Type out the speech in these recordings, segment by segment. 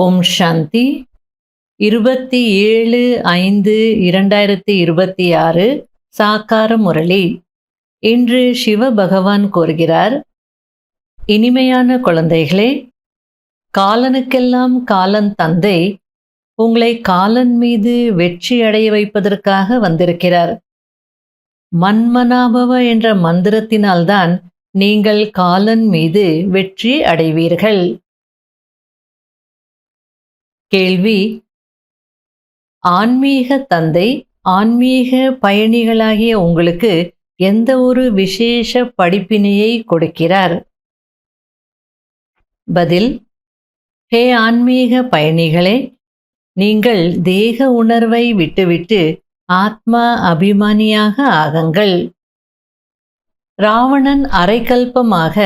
ஓம் சாந்தி 27/5/2026 சாக்கார முரளி. இன்று சிவ பகவான் கூறுகிறார், இனிமையான குழந்தைகளே, காலனுக்கெல்லாம் காலன் தந்தை உங்களை காலன் மீது வெற்றி அடைய வைப்பதற்காக வந்திருக்கிறார். மன்மனாபவ என்ற மந்திரத்தினால்தான் நீங்கள் காலன் மீது வெற்றி அடைவீர்கள். கேள்வி: ஆன்மீக தந்தை ஆன்மீக பயணிகளாகிய உங்களுக்கு எந்த ஒரு விசேஷ படிப்பினையை கொடுக்கிறார்? பதில்: ஹே ஆன்மீக பயணிகளே, நீங்கள் தேக உணர்வை விட்டுவிட்டு ஆத்மா அபிமானியாக ஆகுங்கள். ராவணன் அரைக்கல்பமாக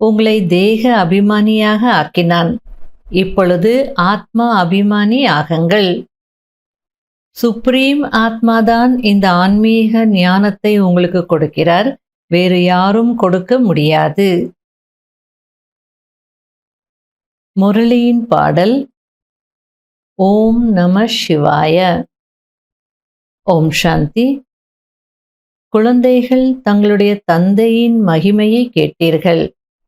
உங்களை தேக அபிமானியாக ஆக்கினான். இப்பொழுது ஆத்மா அபிமானி ஆகுங்கள். சுப்ரீம் ஆத்மாதான் இந்த ஆன்மீக ஞானத்தை உங்களுக்கு கொடுக்கிறார். வேறு யாரும் கொடுக்க முடியாது. முரளியின் பாடல். ஓம் நம சிவாய. ஓம் சாந்தி. குழந்தைகள், தங்களுடைய தந்தையின் மகிமையை கேட்டீர்கள்.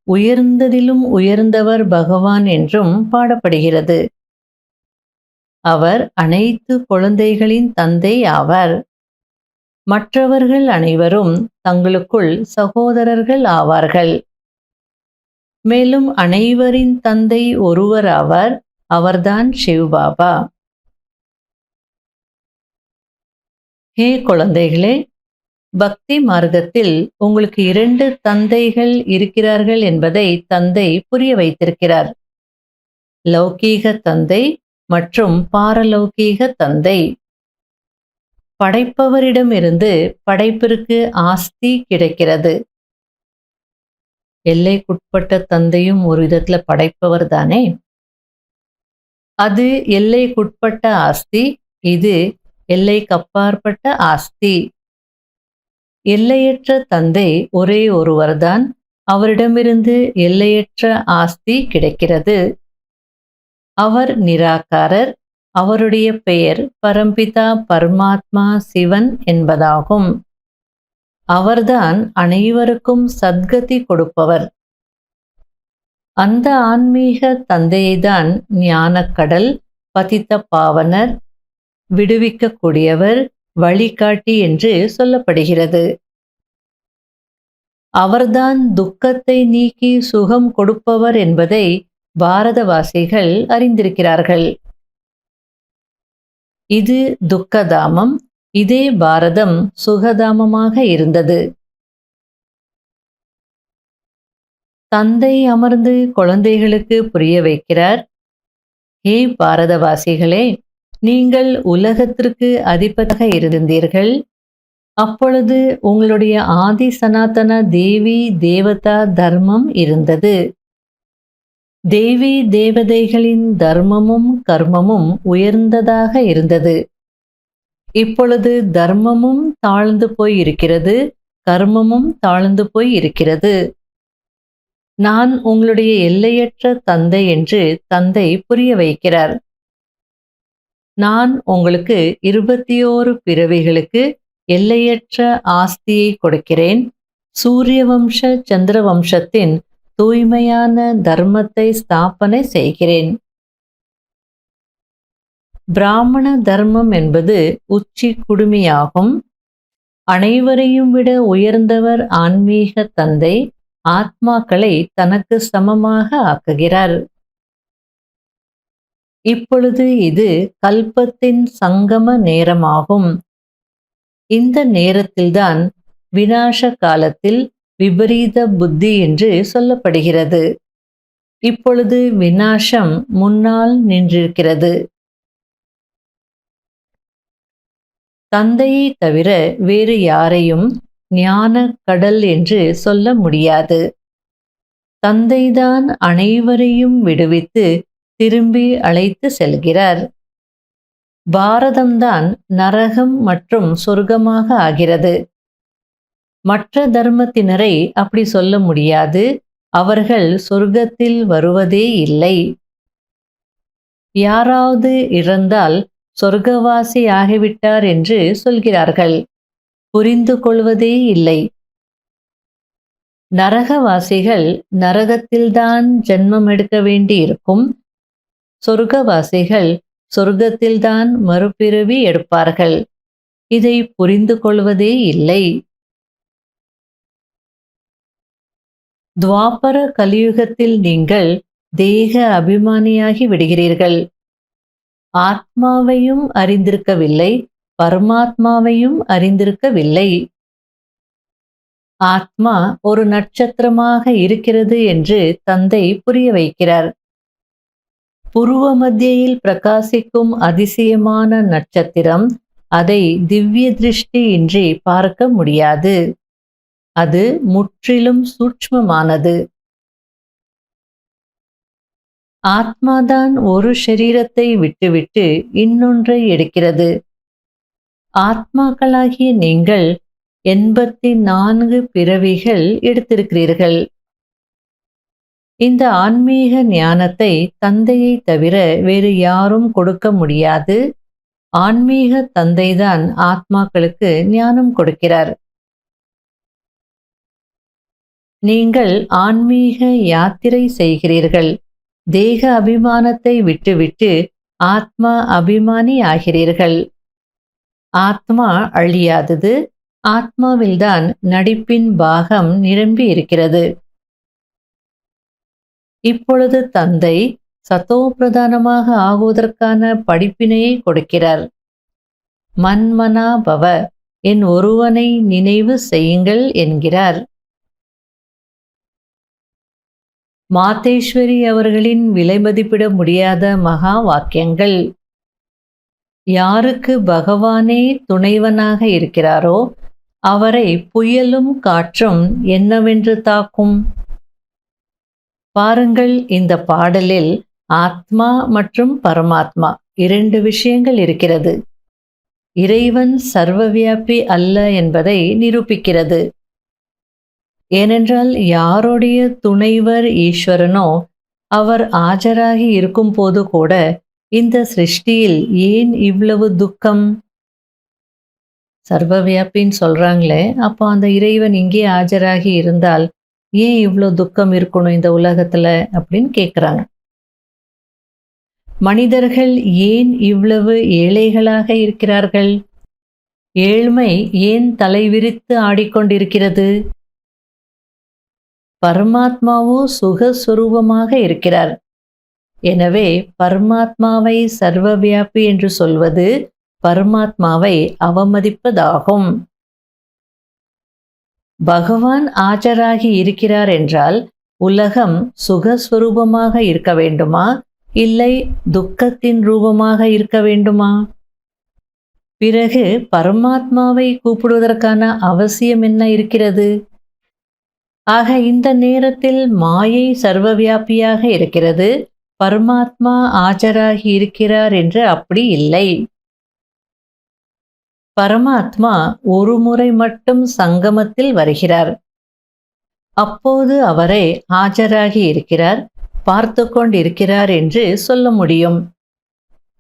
உயர்ந்ததிலும் உயர்ந்தவர் பகவான் என்றும் பாடப்படுகிறது. அவர் அனைத்து குழந்தைகளின் தந்தை ஆவார். மற்றவர்கள் அனைவரும் தங்களுக்குள் சகோதரர்கள் ஆவார்கள். மேலும் அனைவரின் தந்தை ஒருவர் ஆவார். அவர்தான் சிவபாபா. ஹே குழந்தைகளே, பக்தி மார்க்கத்தில் உங்களுக்கு 2 தந்தைகள் இருக்கிறார்கள் என்பதை தந்தை புரிய வைத்திருக்கிறார். லௌகீக தந்தை மற்றும் பாரலௌகீக தந்தை. படைப்பவரிடமிருந்து படைப்பிற்கு ஆஸ்தி கிடைக்கிறது. எல்லைக்குட்பட்ட தந்தையும் ஒரு விதத்துல படைப்பவர் தானே. அது எல்லைக்குட்பட்ட ஆஸ்தி, இது எல்லைக்கப்பாற்பட்ட ஆஸ்தி. எல்லையற்ற தந்தை ஒரே ஒருவர்தான். அவரிடமிருந்து எல்லையற்ற ஆஸ்தி கிடைக்கிறது. அவர் நிராகாரர். அவருடைய பெயர் பரம்பிதா பரமாத்மா சிவன் என்பதாகும். அவர்தான் அனைவருக்கும் சத்கதி கொடுப்பவர். அந்த ஆன்மீக தந்தையைதான் ஞானக்கடல், பதித்த பாவனர், விடுவிக்கக்கூடியவர், வழிகாட்டி என்று சொல்லப்படுகிறது. அவர்தான் துக்கத்தை நீக்கி சுகம் கொடுப்பவர் என்பதை பாரதவாசிகள் அறிந்திருக்கிறார்கள். இது துக்கதாமம். இதே பாரதம் சுகதாமமாக இருந்தது. தந்தை அமர்ந்து குழந்தைகளுக்கு புரிய வைக்கிறார். ஹே பாரதவாசிகளே, நீங்கள் உலகத்திற்கு அதிபதியாக இருந்தீர்கள். அப்பொழுது உங்களுடைய ஆதி சனாதன தேவி தேவதா தர்மம் இருந்தது. தேவி தேவதைகளின் தர்மமும் கர்மமும் உயர்ந்ததாக இருந்தது. இப்பொழுது தர்மமும் தாழ்ந்து போய் இருக்கிறது, கர்மமும் தாழ்ந்து போய் இருக்கிறது. நான் உங்களுடைய எல்லையற்ற தந்தை என்று தந்தை புரிய வைக்கிறார். நான் உங்களுக்கு 21 பிறவிகளுக்கு எல்லையற்ற ஆஸ்தியை கொடுக்கிறேன். சூரிய வம்ச சந்திர வம்சத்தின் தூய்மையான தர்மத்தை ஸ்தாபனை செய்கிறேன். பிராமண தர்மம் என்பது உச்சி குடுமியாகும். அனைவரையும் விட உயர்ந்தவர் ஆன்மீக தந்தை ஆத்மாக்களை தனக்கு சமமாக ஆக்குகிறார். இப்பொழுது இது கல்பத்தின் சங்கம நேரமாகும். இந்த நேரத்தில்தான் விநாச காலத்தில் விபரீத புத்தி என்று சொல்லப்படுகிறது. இப்பொழுது விநாசம் முன்னால் நின்றிருக்கிறது. தந்தையை தவிர வேறு யாரையும் ஞான கடல் என்று சொல்ல முடியாது. தந்தைதான் அனைவரையும் விடுவித்து திரும்பி அழைத்து செல்கிறார். பாரதம்தான் நரகம் மற்றும் சொர்க்கமாக ஆகிறது. மற்ற தர்மத்தினரை அப்படி சொல்ல முடியாது. அவர்கள் சொர்க்கத்தில் வருவதே இல்லை. யாராவது இறந்தால் சொர்க்கவாசி ஆகிவிட்டார் என்று சொல்கிறார்கள். புரிந்து கொள்வதே இல்லை. நரகவாசிகள் நரகத்தில்தான் ஜென்மம் எடுக்க வேண்டியிருக்கும். சொர்க்கவாசிகள் சொர்க்கத்தில்தான் மறுபிறவி எடுப்பார்கள். இதை புரிந்து கொள்வதே இல்லை. துவாபர கலியுகத்தில் நீங்கள் தேக அபிமானியாகி விடுகிறீர்கள். ஆத்மாவையும் அறிந்திருக்கவில்லை, பரமாத்மாவையும் அறிந்திருக்கவில்லை. ஆத்மா ஒரு நட்சத்திரமாக இருக்கிறது என்று தந்தை புரிய வைக்கிறார். புருவ மத்தியில் பிரகாசிக்கும் அதிசயமான நட்சத்திரம், அதை திவ்ய திருஷ்டி இன்றி பார்க்க முடியாது. அது முற்றிலும் சூட்ச்மமானது. ஆத்மாதான் ஒரு ஷரீரத்தை விட்டுவிட்டு இன்னொன்றை எடுக்கிறது. ஆத்மாக்களாகிய நீங்கள் 84 பிறவிகள் எடுத்திருக்கிறீர்கள். இந்த ஆன்மீக ஞானத்தை தந்தையை தவிர வேறு யாரும் கொடுக்க முடியாது. ஆன்மீக தந்தைதான் ஆத்மாக்களுக்கு ஞானம் கொடுக்கிறார். நீங்கள் ஆன்மீக யாத்திரை செய்கிறீர்கள். தேக அபிமானத்தை விட்டுவிட்டு ஆத்மா அபிமானி ஆகிறீர்கள். ஆத்மா அழியாதது. ஆத்மாவில்தான் நடிப்பின் பாகம் நிரம்பி இருக்கிறது. இப்பொழுது தந்தை சத்தோ பிரதானமாக ஆகுவதற்கான படிப்பினையை கொடுக்கிறார். மன்மனா பவ, என் ஒருவனை நினைவு செய்யுங்கள் என்கிறார். மாதேஸ்வரி அவர்களின் விலைமதிப்பிட முடியாத மகா வாக்கியங்கள். யாருக்கு பகவானே துணைவனாக இருக்கிறாரோ அவரை புயலும் காற்றும் என்னவென்று தாக்கும்? பாருங்கள், இந்த பாடலில் ஆத்மா மற்றும் பரமாத்மா 2 விஷயங்கள் இருக்கிறது. இறைவன் சர்வவியாபி அல்ல என்பதை நிரூபிக்கிறது. ஏனென்றால் யாருடைய துணைவர் ஈஸ்வரனோ அவர் ஆஜராகி இருக்கும் போது கூட இந்த சிருஷ்டியில் ஏன் இவ்வளவு துக்கம்? சர்வவியாபின்னு சொல்றாங்களே, அப்போ அந்த இறைவன் இங்கே ஆஜராகி இருந்தால் ஏன் இவ்வளோ துக்கம் இருக்கணும் இந்த உலகத்துல அப்படின்னு கேட்குறாங்க. மனிதர்கள் ஏன் இவ்வளவு ஏழைகளாக இருக்கிறார்கள்? ஏழ்மை ஏன் தலைவிரித்து ஆடிக்கொண்டிருக்கிறது? பரமாத்மாவோ சுகஸ்வரூபமாக இருக்கிறார். எனவே பரமாத்மாவை சர்வவியாபி என்று சொல்வது பரமாத்மாவை அவமதிப்பதாகும். பகவான் ஆஜராகி இருக்கிறார் என்றால் உலகம் சுகஸ்வரூபமாக இருக்க வேண்டுமா, இல்லை துக்கத்தின் ரூபமாக இருக்க வேண்டுமா? பிறகு பரமாத்மாவை கூப்பிடுவதற்கான அவசியம் என்ன இருக்கிறது? ஆக இந்த நேரத்தில் மாயை சர்வவியாபியாக இருக்கிறது, பரமாத்மா ஆஜராகி இருக்கிறார் என்று அப்படி இல்லை. பரமாத்மா ஒரு முறை மட்டும் சங்கமத்தில் வருகிறார். அப்போது அவரை ஆஜராகி இருக்கிறார், பார்த்து கொண்டிருக்கிறார் என்று சொல்ல முடியும்.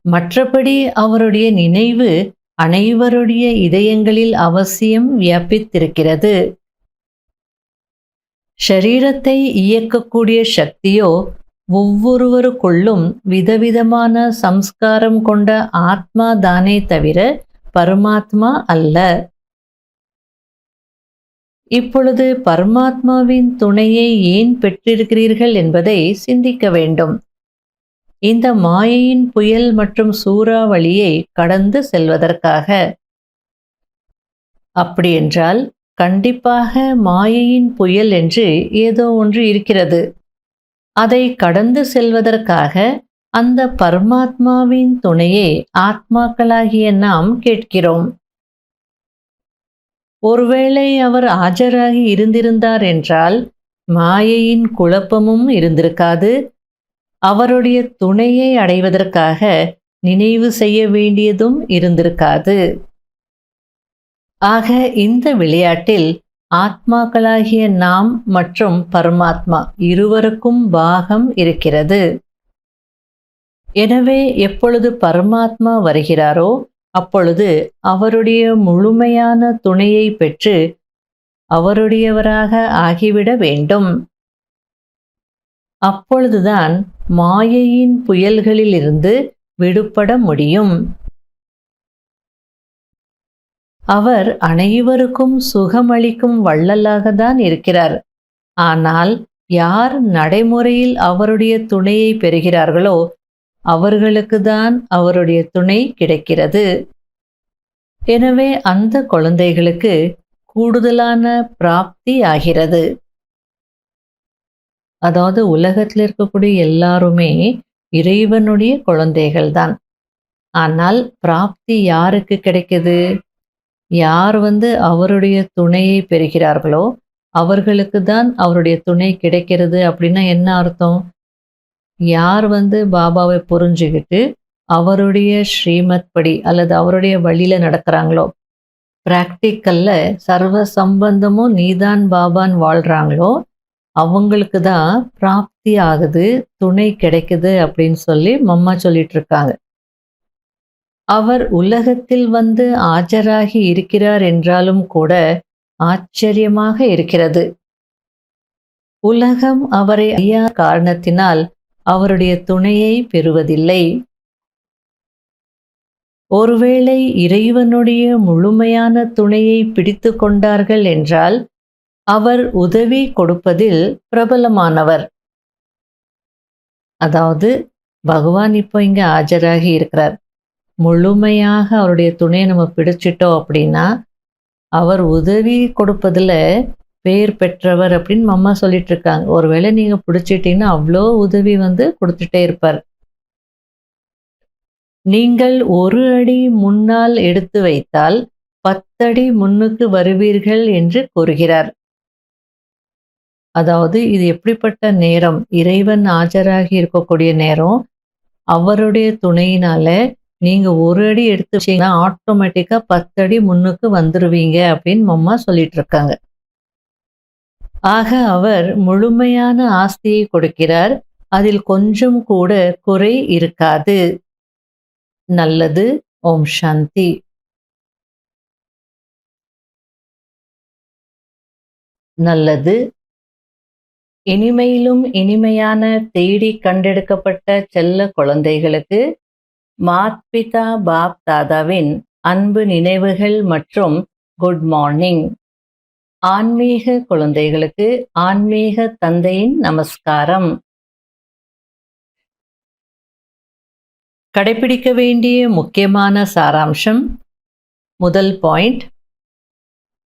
மற்றபடி அவருடைய நினைவு அனைவருடைய இதயங்களில் அவசியம் வியாபித்திருக்கிறது. ஷரீரத்தை இயக்கக்கூடிய சக்தியோ ஒவ்வொருவருக்குள்ளும் விதவிதமான சம்ஸ்காரம் கொண்ட ஆத்மா தானே தவிர பரமாத்மா அல்ல. இப்பொழுது பரமாத்மாவின் துணையை ஏன் பெற்றிருக்கிறீர்கள் என்பதை சிந்திக்க வேண்டும். இந்த மாயையின் புயல் மற்றும் சூறாவளியை கடந்து செல்வதற்காக. அப்படியென்றால் கண்டிப்பாக மாயையின் புயல் என்று ஏதோ ஒன்று இருக்கிறது. அதை கடந்து செல்வதற்காக அந்த பரமாத்மாவின் துணையை ஆத்மாக்களாகிய நாம் கேட்கிறோம். ஒருவேளை அவர் ஆஜராகி இருந்திருந்தார் என்றால் மாயையின் குழப்பமும் இருந்திருக்காது. அவருடைய துணையை அடைவதற்காக நினைவு செய்ய வேண்டியதும் இருந்திருக்காது. ஆக இந்த விளையாட்டில் ஆத்மாக்களாகிய நாம் மற்றும் பரமாத்மா இருவருக்கும் பாகம் இருக்கிறது. எனவே எப்பொழுது பரமாத்மா வருகிறாரோ அப்பொழுது அவருடைய முழுமையான துணையை பெற்று அவருடையவராக ஆகிவிட வேண்டும். அப்பொழுதுதான் மாயையின் புயல்களிலிருந்து விடுபட முடியும். அவர் அனைவருக்கும் சுகமளிக்கும் வள்ளலாக தான் இருக்கிறார். ஆனால் யார் நடைமுறையில் அவருடைய துணையை பெறுகிறார்களோ அவர்களுக்கு தான் அவருடைய துணை கிடைக்கிறது. எனவே அந்த குழந்தைகளுக்கு கூடுதலான பிராப்தி ஆகிறது. அதாவது உலகத்தில் இருக்கக்கூடிய எல்லாருமே இறைவனுடைய குழந்தைகள் தான். ஆனால் பிராப்தி யாருக்கு கிடைக்குது? யார் அவருடைய துணையை பெறுகிறார்களோ அவர்களுக்கு தான் அவருடைய துணை கிடைக்கிறது. அப்படின்னா என்ன அர்த்தம்? யார் பாபாவை புரிஞ்சுக்கிட்டு அவருடைய ஸ்ரீமத் படி அல்லது அவருடைய வழியில நடக்கிறாங்களோ, பிராக்டிக்கல்ல சர்வ சம்பந்தமும் நீதான் பாபான்னு வாழ்றாங்களோ அவங்களுக்கு தான் பிராப்தி ஆகுது, துணை கிடைக்குது அப்படின்னு சொல்லி மம்மா சொல்லிட்டு இருக்காங்க. அவர் உலகத்தில் ஆஜராகி இருக்கிறார் என்றாலும் கூட ஆச்சரியமாக இருக்கிறது. உலகம் அவரை அறியாத காரணத்தினால் அவருடைய துணையை பெறுவதில்லை. ஒருவேளை இறைவனுடைய முழுமையான துணையை பிடித்து கொண்டார்கள் என்றால் அவர் உதவி கொடுப்பதில் பிரபலமானவர். அதாவது பகவான் இப்போ இங்க ஆஜராகி இருக்கிறார். முழுமையாக அவருடைய துணையை நம்ம பிடிச்சிட்டோம் அப்படின்னா அவர் உதவி கொடுப்பதில் பேர் பெற்றவர் அப்படின்னு மம்மா சொல்லிட்டு இருக்காங்க. ஒருவேளை நீங்க பிடிச்சிட்டீங்கன்னா அவ்வளோ உதவி கொடுத்துட்டே இருப்பார். நீங்கள் ஒரு அடி முன்னால் எடுத்து வைத்தால் 10 அடி முன்னுக்கு வருவீர்கள் என்று கூறுகிறார். அதாவது இது எப்படிப்பட்ட நேரம்? இறைவன் ஆஜராகி இருக்கக்கூடிய நேரம். அவருடைய துணையினால நீங்க ஒரு அடி எடுத்து வச்சீங்கன்னா ஆட்டோமேட்டிக்கா 10 அடி முன்னுக்கு வந்துருவீங்க அப்படின்னு மம்மா சொல்லிட்டு இருக்காங்க. ஆக அவர் முழுமையான ஆஸ்தியை கொடுக்கிறார். அதில் கொஞ்சம் கூட குறை இருக்காது. நல்லது. ஓம் சாந்தி. நல்லது. இனிமையிலும் இனிமையான தேடி கண்டெடுக்கப்பட்ட செல்ல குழந்தைகளுக்கு மாத்பிதா பாப் தாதாவின் அன்பு நினைவுகள் மற்றும் குட் மார்னிங். ஆன்மீக குழந்தைகளுக்கு ஆன்மீக தந்தையின் நமஸ்காரம். கடைபிடிக்க வேண்டிய முக்கியமான சாராம்சம். முதல் பாயிண்ட்,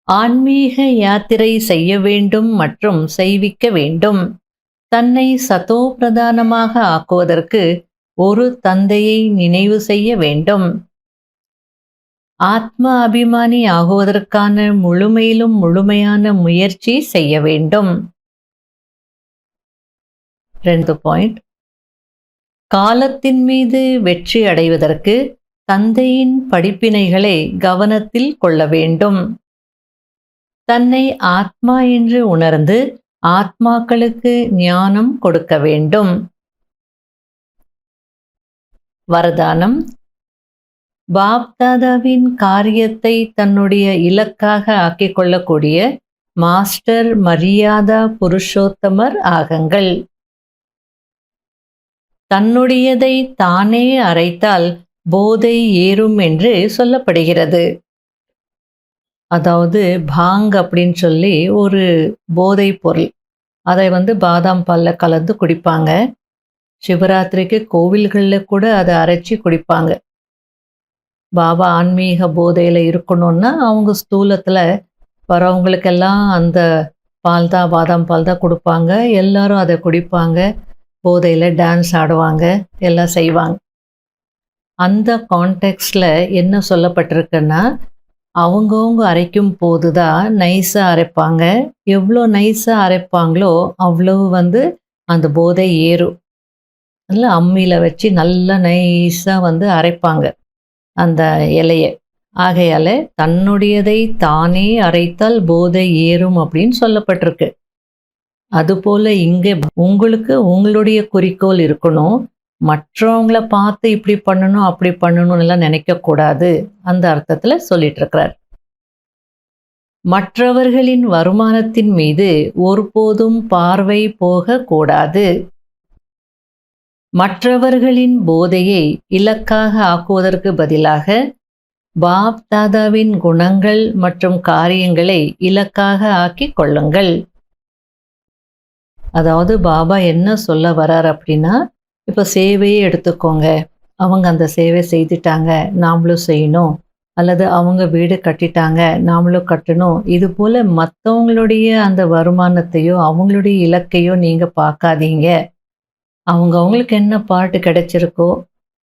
ஆன்மீக யாத்திரை செய்ய வேண்டும் மற்றும் செய்விக்க வேண்டும். தன்னை சதோ பிரதானமாக ஆக்குவதற்கு ஒரு தந்தையை நினைவு செய்ய வேண்டும். ஆத்ம அபிமானி ஆகுவதற்கான முழுமையிலும் முழுமையான முயற்சி செய்ய வேண்டும். 2 பாயிண்ட், காலத்தின் மீது வெற்றி அடைவதற்கு தந்தையின் படிப்பினைகளை கவனத்தில் கொள்ள வேண்டும். தன்னை ஆத்மா என்று உணர்ந்து ஆத்மாக்களுக்கு ஞானம் கொடுக்க வேண்டும். வரதானம். பாப்தாதாவின் காரியத்தை தன்னுடைய இலக்காக ஆக்கிக் கொள்ளக்கூடிய மாஸ்டர் மரியாதா புருஷோத்தமர் ஆகுங்கள். தன்னுடையதை தானே அரைத்தால் போதை ஏறும் என்று சொல்லப்படுகிறது. அதாவது பாங் அப்படின்னு சொல்லி ஒரு போதை பொருள், அதை பாதாம் பாலில் கலந்து குடிப்பாங்க. சிவராத்திரிக்கு கோவில்களில் கூட அதை அரைச்சி குடிப்பாங்க. பாபா ஆன்மீக போதையில் இருக்கணும்னா அவங்க ஸ்தூலத்தில் வரவங்களுக்கெல்லாம் அந்த பால் தான், பாதாம் பால் தான் கொடுப்பாங்க. எல்லாரும் அதை குடிப்பாங்க. போதையில் டான்ஸ் ஆடுவாங்க, எல்லாம் செய்வாங்க. அந்த கான்டெக்ஸ்டில் என்ன சொல்லப்பட்டிருக்குன்னா, அவங்கவுங்க அரைக்கும் போது தான் நைஸாக அரைப்பாங்க. எவ்வளோ நைஸாக அரைப்பாங்களோ அவ்வளவு அந்த போதை ஏறும். நல்லா அம்மியில் வச்சு நல்லா நைஸாக அரைப்பாங்க அந்த இலையை. ஆகையால் தன்னுடையதை தானே அரைத்தால் போதை ஏறும் அப்படின்னு சொல்லப்பட்டிருக்கு. அதுபோல் இங்கே உங்களுக்கு உங்களுடைய குறிக்கோள் இருக்கணும். மற்றவங்கள பார்த்து இப்படி பண்ணணும், அப்படி பண்ணணும்னுலாம் நினைக்கக்கூடாது. அந்த அர்த்தத்துல சொல்லிட்டு இருக்கிறார். மற்றவர்களின் வருமானத்தின் மீது ஒருபோதும் பார்வை போகக்கூடாது. மற்றவர்களின் போதையை இலக்காக ஆக்குவதற்கு பதிலாக பாப் தாதாவின் குணங்கள் மற்றும் காரியங்களை இலக்காக ஆக்கிக் கொள்ளுங்கள். அதாவது பாபா என்ன சொல்ல வரார் அப்படின்னா, இப்போ சேவையை எடுத்துக்கோங்க. அவங்க அந்த சேவை செய்துட்டாங்க, நாமளும் செய்யணும். அல்லது அவங்க வீடு கட்டிட்டாங்க, நாமளும் கட்டணும். இது போல மற்றவங்களுடைய அந்த வருமானத்தையோ அவங்களுடைய இலக்கையோ நீங்கள் பார்க்காதீங்க. அவங்களுக்கு என்ன பாட்டு கிடைச்சிருக்கோ,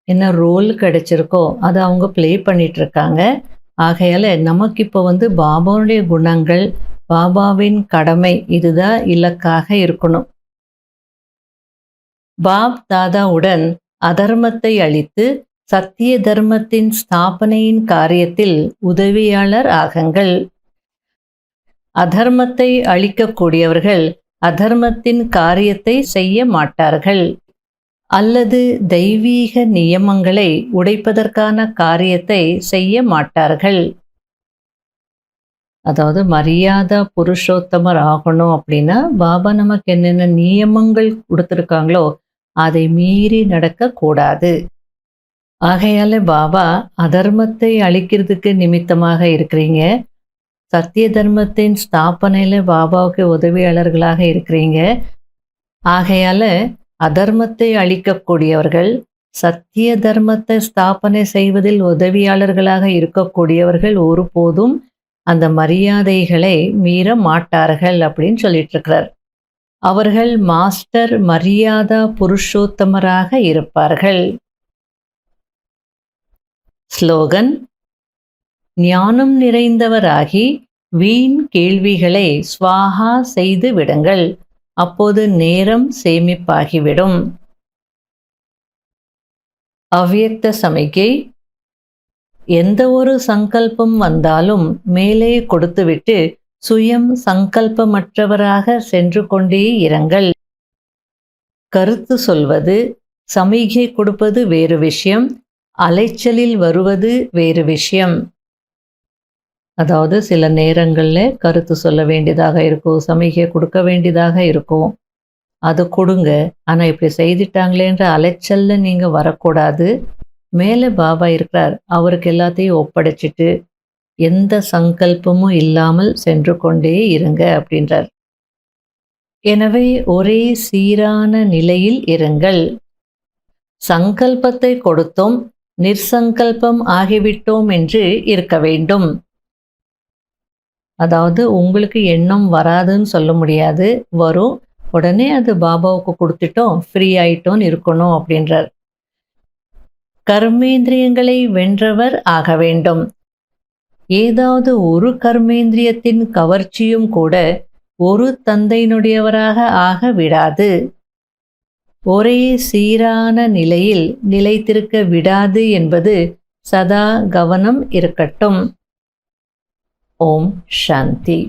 என்ன ரோல் கிடைச்சிருக்கோ அதை அவங்க ப்ளே பண்ணிட்டு இருக்காங்க. ஆகையால் நமக்கு இப்போ பாபாவுடைய குணங்கள், பாபாவின் கடமை இதுதான் இலக்காக இருக்கணும். பாப் தாதாவுடன் அதர்மத்தை அழித்து சத்திய தர்மத்தின் ஸ்தாபனையின் காரியத்தில் உதவியாளர் ஆகுங்கள். அதர்மத்தை அழிக்கக்கூடியவர்கள் அதர்மத்தின் காரியத்தை செய்ய மாட்டார்கள், அல்லது தெய்வீக நியமங்களை உடைப்பதற்கான காரியத்தை செய்ய மாட்டார்கள். அதாவது மரியாதை புருஷோத்தமர் ஆகணும் அப்படின்னா பாபா நமக்கு என்னென்ன நியமங்கள் கொடுத்துருக்காங்களோ அதை மீறி நடக்கக்கூடாது. ஆகையால பாபா அதர்மத்தை அழிக்கிறதுக்கு நிமித்தமாக இருக்கிறீங்க, சத்திய தர்மத்தின் ஸ்தாபனையில் பாபாவுக்கு உதவியாளர்களாக இருக்கிறீங்க. ஆகையால அதர்மத்தை அழிக்கக்கூடியவர்கள், சத்திய தர்மத்தை ஸ்தாபனை செய்வதில் உதவியாளர்களாக இருக்கக்கூடியவர்கள் ஒருபோதும் அந்த மரியாதைகளை மீற மாட்டார்கள் அப்படின்னு சொல்லிட்டு இருக்கிறார். அவர்கள் மாஸ்டர் மரியாதா புருஷோத்தமராக இருப்பார்கள். ஸ்லோகன்: ஞானம் நிறைந்தவராகி வீண் கேள்விகளை ஸ்வாஹா செய்து விடுங்கள், அப்போது நேரம் சேமிப்பாகிவிடும். அவ்யக்த சமிக்கை: எந்த ஒரு சங்கல்பம் வந்தாலும் மேலே கொடுத்துவிட்டு சுயம் சங்கல்பமற்றவராக சென்று கொண்டே இருங்கள். கருத்து சொல்வது, சமிகை கொடுப்பது வேறு விஷயம், அலைச்சலில் வருவது வேறு விஷயம். அதாவது சில நேரங்களில் கருத்து சொல்ல வேண்டியதாக இருக்கும், சமிகை கொடுக்க வேண்டியதாக இருக்கும். அது கொடுங்க, ஆனால் இப்படி செய்துட்டாங்களேன்ற அலைச்சல்ல நீங்கள் வரக்கூடாது. மேலே பாபா இருக்கிறார், அவருக்கு எல்லாத்தையும் ஒப்படைச்சிட்டு எந்த சங்கல்பமும் இல்லாமல் சென்று கொண்டே இருங்க அப்படின்றார். எனவே ஒரே சீரான நிலையில் இருங்கள். சங்கல்பத்தை கொடுத்தோம், நிர்சங்கல்பம் ஆகிவிட்டோம் என்று இருக்க வேண்டும். அதாவது உங்களுக்கு எண்ணம் வராதுன்னு சொல்ல முடியாது, வரும். உடனே அது பாபாவுக்கு கொடுத்துட்டோம், ஃப்ரீ ஆயிட்டோன்னு இருக்கணும் அப்படின்றார். கர்மேந்திரியங்களை வென்றவர் ஆக வேண்டும். ஏதாவது ஒரு கர்மேந்திரியத்தின் கவர்ச்சியும் கூட ஒரு தந்தையினுடையவராக ஆக விடாது. ஒரே சீரான நிலையில் நிலைத்திருக்க விடாது என்பது சதா கவனம் இருக்கட்டும். ஓம் சாந்தி.